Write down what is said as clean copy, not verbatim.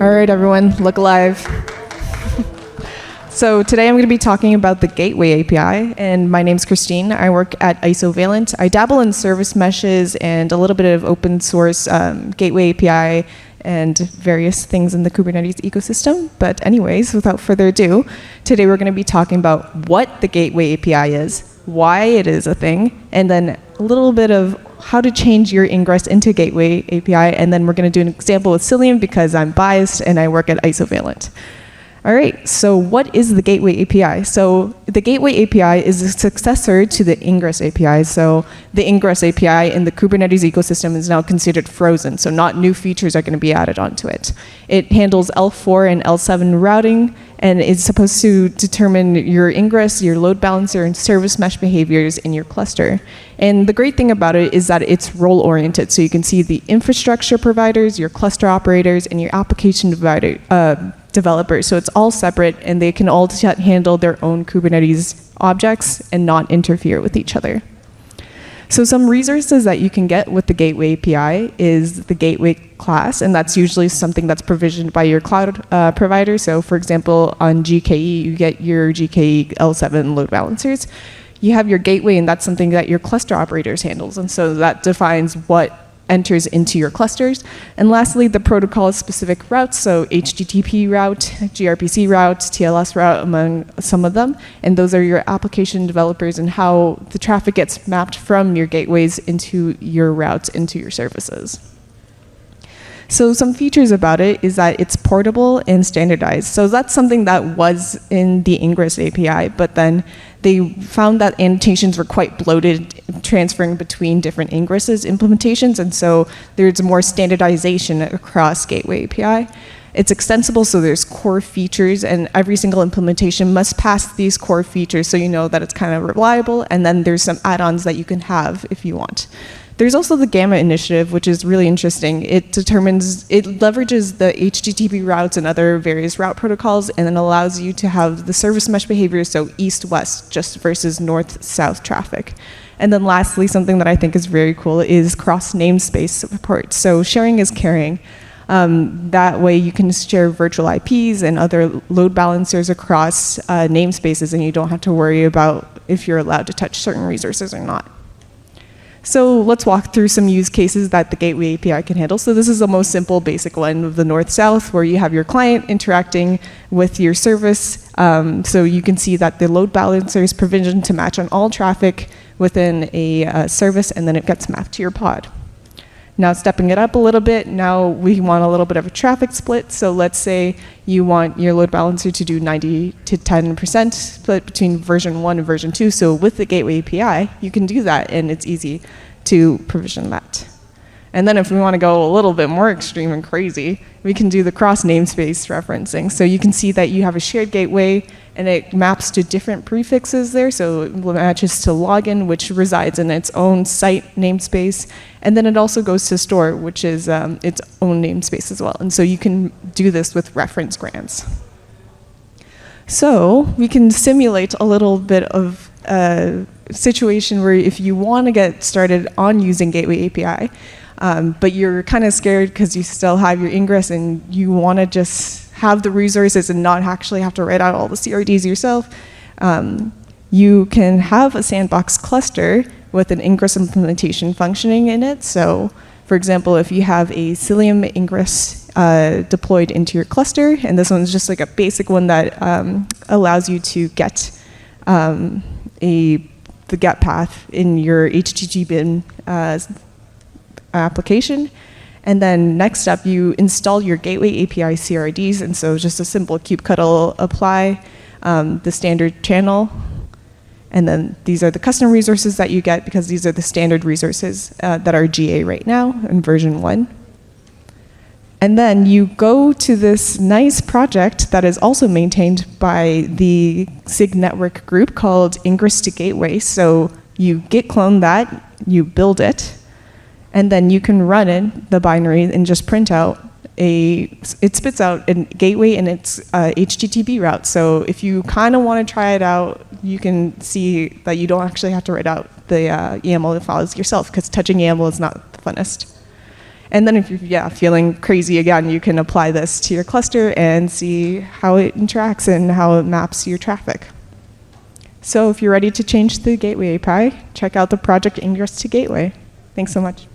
All right, everyone, look alive. So today I'm going to be talking about the Gateway API, and my name's Christine. I work at Isovalent. I dabble in service meshes and a little bit of open source Gateway API and various things in the Kubernetes ecosystem. But anyways, without further ado, today we're going to be talking about what the Gateway API is, why it is a thing, and then a little bit of how to change your Ingress into Gateway API, and then we're going to do an example with Cilium because I'm biased and I work at Isovalent. All right, so what is the Gateway API? So the Gateway API is a successor to the Ingress API. So the Ingress API in the Kubernetes ecosystem is now considered frozen, so not new features are going to be added onto it. It handles L4 and L7 routing, and it's supposed to determine your ingress, your load balancer, and service mesh behaviors in your cluster. And the great thing about it is that it's role-oriented, so you can see the infrastructure providers, your cluster operators, and your application developers. So it's all separate, and they can all handle their own Kubernetes objects and not interfere with each other. So some resources that you can get with the Gateway API is the Gateway class, and that's usually something that's provisioned by your cloud provider. So for example, on GKE, you get your GKE L7 load balancers. You have your gateway, and that's something that your cluster operators handles, and so that defines what enters into your clusters. And lastly, the protocol-specific routes, so HTTP route, gRPC route, TLS route, among some of them. And those are your application developers and how the traffic gets mapped from your gateways into your routes, into your services. So some features about it is that it's portable and standardized. So that's something that was in the Ingress API, but then they found that annotations were quite bloated transferring between different Ingresses implementations, and so there's more standardization across Gateway API. It's extensible, so there's core features, and every single implementation must pass these core features so you know that it's kind of reliable, and then there's some add-ons that you can have if you want. There's also the Gamma initiative, which is really interesting. It leverages the HTTP routes and other various route protocols, and then allows you to have the service mesh behavior, so east-west, just versus north-south traffic. And then lastly, something that I think is very cool is cross-namespace support. So sharing is caring. That way you can share virtual IPs and other load balancers across namespaces, and you don't have to worry about if you're allowed to touch certain resources or not. So let's walk through some use cases that the Gateway API can handle. So this is the most simple, basic one of the north-south, where you have your client interacting with your service. So you can see that the load balancer is provisioned to match on all traffic within a service, and then it gets mapped to your pod. Now stepping it up a little bit, now we want a little bit of a traffic split. So let's say you want your load balancer to do 90 to 10% split between version 1 and version 2. So with the Gateway API, you can do that, and it's easy to provision that. And then if we want to go a little bit more extreme and crazy, we can do the cross namespace referencing. So you can see that you have a shared gateway, and it maps to different prefixes there. So it matches to login, which resides in its own site namespace. And then it also goes to store, which is its own namespace as well. And so you can do this with reference grams. So we can simulate a little bit of a situation where if you want to get started on using Gateway API, but you're kind of scared because you still have your Ingress and you want to just have the resources and not actually have to write out all the CRDs yourself, you can have a sandbox cluster with an Ingress implementation functioning in it. So for example, if you have a Cilium Ingress deployed into your cluster, and this one's just like a basic one that allows you to get the get path in your HTTP bin application. And then next up, you install your Gateway API CRDs, and so just a simple KubeHuddle apply, the standard channel, and then these are the custom resources that you get because these are the standard resources that are GA right now in version 1. And then you go to this nice project that is also maintained by the SIG network group called Ingress to Gateway. So you git clone that, you build it, and then you can run it, the binary, and just print out it spits out a gateway and its HTTP route. So if you kind of want to try it out, you can see that you don't actually have to write out the YAML files yourself, because touching YAML is not the funnest. And then if you're feeling crazy again, you can apply this to your cluster and see how it interacts and how it maps your traffic. So if you're ready to change the Gateway API, check out the project Ingress to Gateway. Thanks so much.